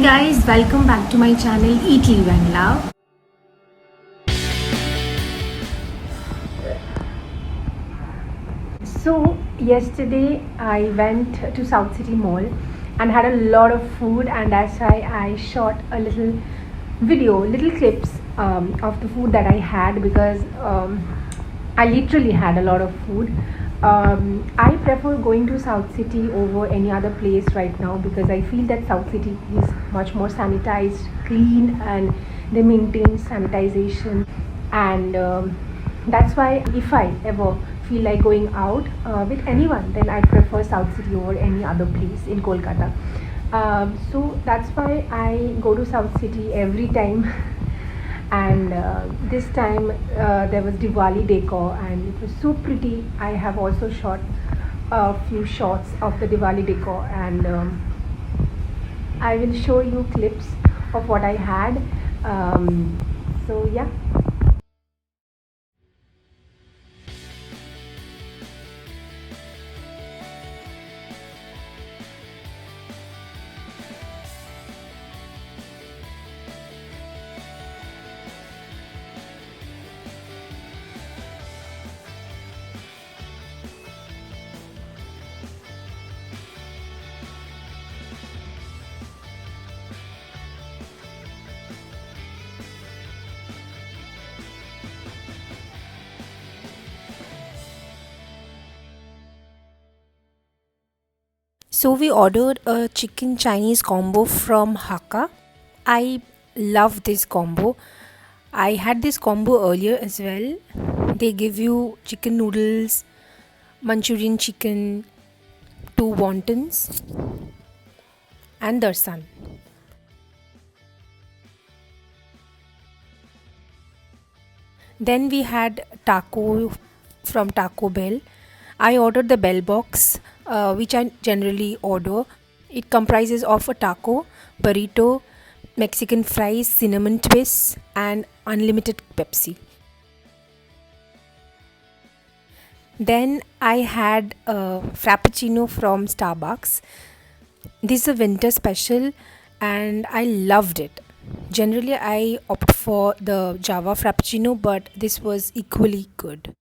guys, welcome back to my channel Eat, Live and Love. So yesterday I went to South City Mall and had a lot of food, and that's why I shot a little video, little clips of the food that I had because I literally had a lot of food. I prefer going to South City over any other place right now because I feel that South City is much more sanitized, clean, and they maintain sanitization. And that's why if I ever feel like going out with anyone, then I prefer South City over any other place in Kolkata. So that's why I go to South City every time. And this time there was Diwali decor and it was so pretty. I have also shot a few shots of the Diwali decor, and I will show you clips of what I had. So yeah. So we ordered a chicken Chinese combo from Hakka. I love this combo. I had this combo earlier as well. They give you chicken noodles, Manchurian chicken, two wontons, and darsan. Then we had taco from Taco Bell. I ordered the bell box, which I generally order. It comprises of a taco, burrito, Mexican fries, cinnamon twists, and unlimited Pepsi. Then I had a frappuccino from Starbucks. This is a winter special, and I loved it. Generally, I opt for the Java frappuccino, but this was equally good.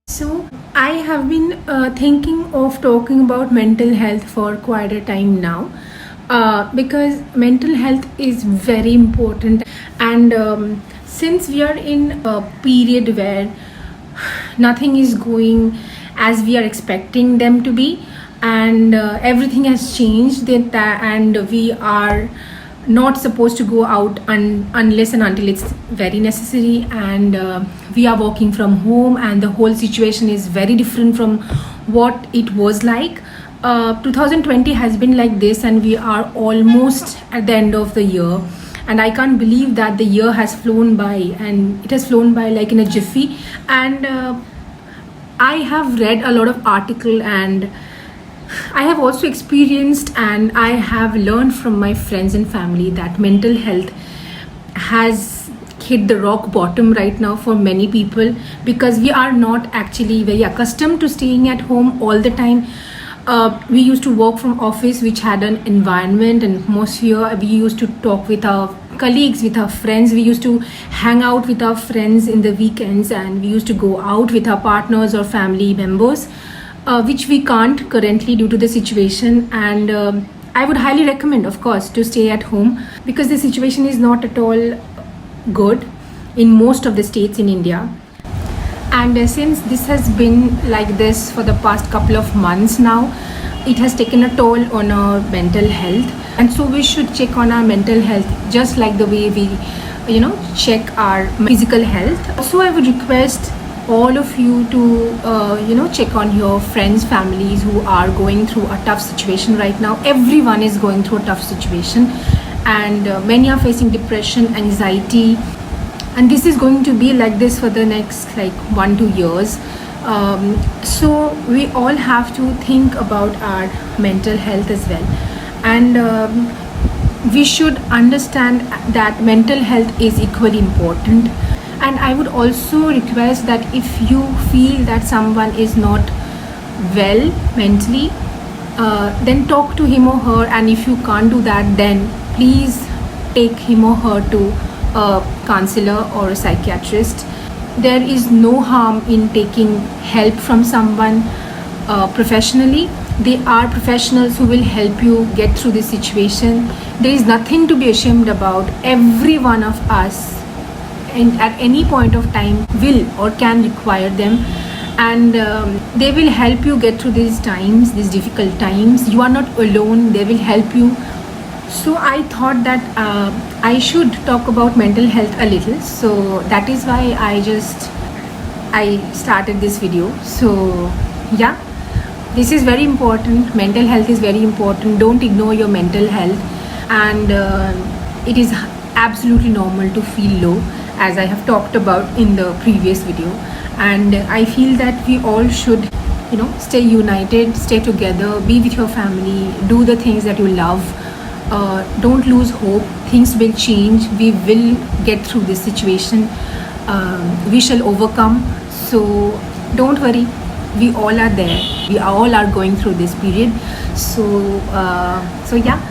So I have been thinking of talking about mental health for quite a time now, because mental health is very important. And since we are in a period where nothing is going as we are expecting them to be, and everything has changed, and we are not supposed to go out unless and until it's very necessary, and we are working from home, and the whole situation is very different from what it was like. 2020 has been like this, and we are almost at the end of the year, and I can't believe that the year has flown by, and it has flown by like in a jiffy. And I have read a lot of article, and I have also experienced and I have learned from my friends and family that mental health has hit the rock bottom right now for many people, because we are not actually very accustomed to staying at home all the time. We used to work from office, which had an environment and atmosphere. We used to talk with our colleagues, with our friends. We used to hang out with our friends in the weekends, and we used to go out with our partners or family members, which we can't currently due to the situation. And I would highly recommend, of course, to stay at home, because the situation is not at all good in most of the states in India. And since this has been like this for the past couple of months now, it has taken a toll on our mental health. And so we should check on our mental health just like the way we check our physical health. So I would request all of you to check on your friends, families who are going through a tough situation right now. Everyone is going through a tough situation, and many are facing depression, anxiety, and this is going to be like this for the next like 1-2 years. So we all have to think about our mental health as well. And we should understand that mental health is equally important. And I would also request that if you feel that someone is not well mentally, then talk to him or her, and if you can't do that, then please take him or her to a counselor or a psychiatrist. There is no harm in taking help from someone professionally. They are professionals who will help you get through this situation. There is nothing to be ashamed about. Every one of us, and at any point of time, will or can require them, and they will help you get through these times, these difficult times. You are not alone. They will help you. So I thought that I should talk about mental health a little, so that is why I started this video. So yeah, this is very important. Mental health is very important. Don't ignore your mental health. And it is absolutely normal to feel low, as I have talked about in the previous video. And I feel that we all should, stay united, stay together, be with your family, do the things that you love. Don't lose hope. Things will change. We will get through this situation. We shall overcome. So don't worry. We all are there. We all are going through this period. So yeah.